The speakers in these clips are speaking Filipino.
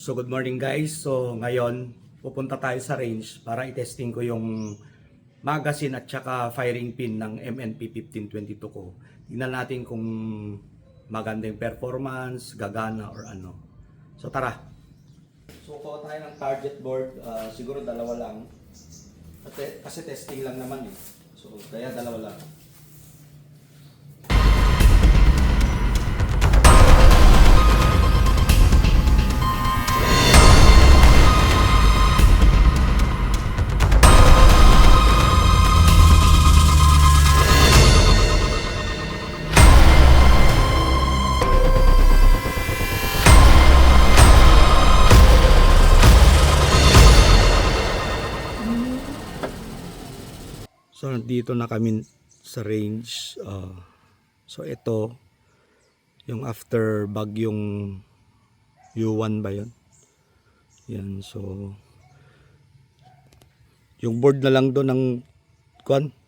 So good morning guys. So ngayon pupunta tayo sa range para i-testing ko yung magazine at saka firing pin ng MNP 1522 ko. Tingnan natin kung maganda yung performance, gagana or ano. So tara. So kuha tayo ng target board, siguro dalawa lang. Kasi testing lang naman eh. So kaya dalawa lang. So dito na kami sa range. So ito yung after bagyong U1 ba yun? Yan, so yung board na lang doon ng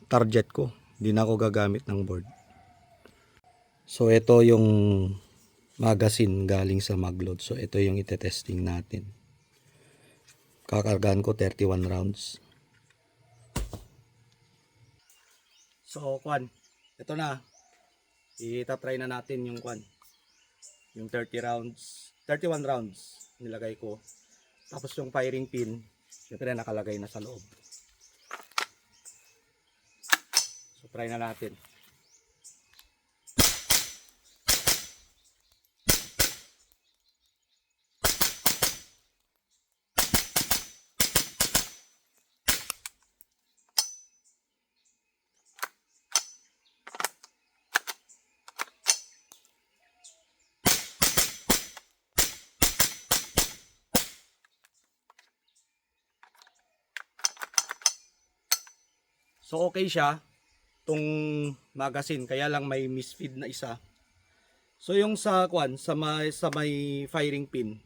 target ko. Hindi na ako gagamit ng board. So ito yung magazine galing sa Magload. So ito yung ite-testing natin. Kakargahan ko 31 rounds. So, ito na. Itatry na natin yung yung 31 rounds nilagay ko. Tapos yung firing pin, syempre nakalagay na sa loob. So, try na natin. So okay siya tong magazine, kaya lang may misfeed na isa. So yung sa may firing pin,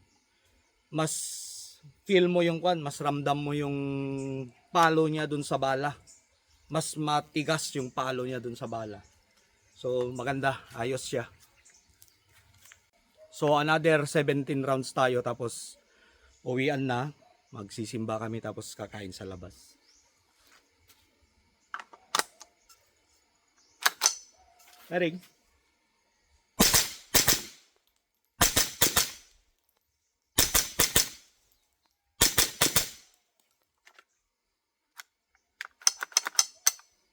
mas feel mo yung mas ramdam mo yung palo niya dun sa bala. Mas matigas yung palo niya dun sa bala. So maganda, ayos siya. So another 17 rounds tayo, tapos uwian na, magsisimba kami, tapos kakain sa labas. Ring.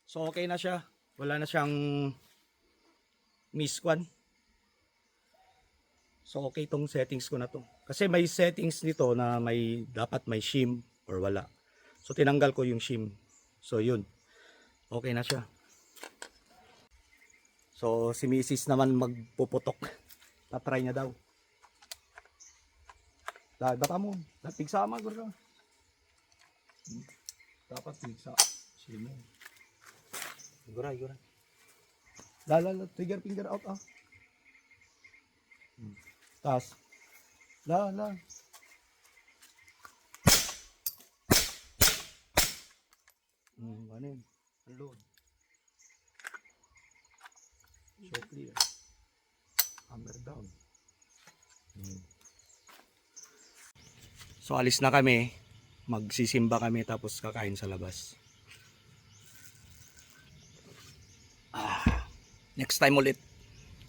So okay na siya. Wala na siyang miss. So okay tong settings ko na to. Kasi may settings nito na dapat may shim or wala. So tinanggal ko yung shim. So yun. Okay na siya. So si Mrs. naman magpuputok. Tatry niya daw. Baka mo. Pigsama. Dapat pigsa. Sino? Guray. Trigger finger out ah. Tas. Ano yun? Unload. So clear. Hammer down. So alis na kami. Magsisimba kami, tapos kakain sa labas. Next time ulit.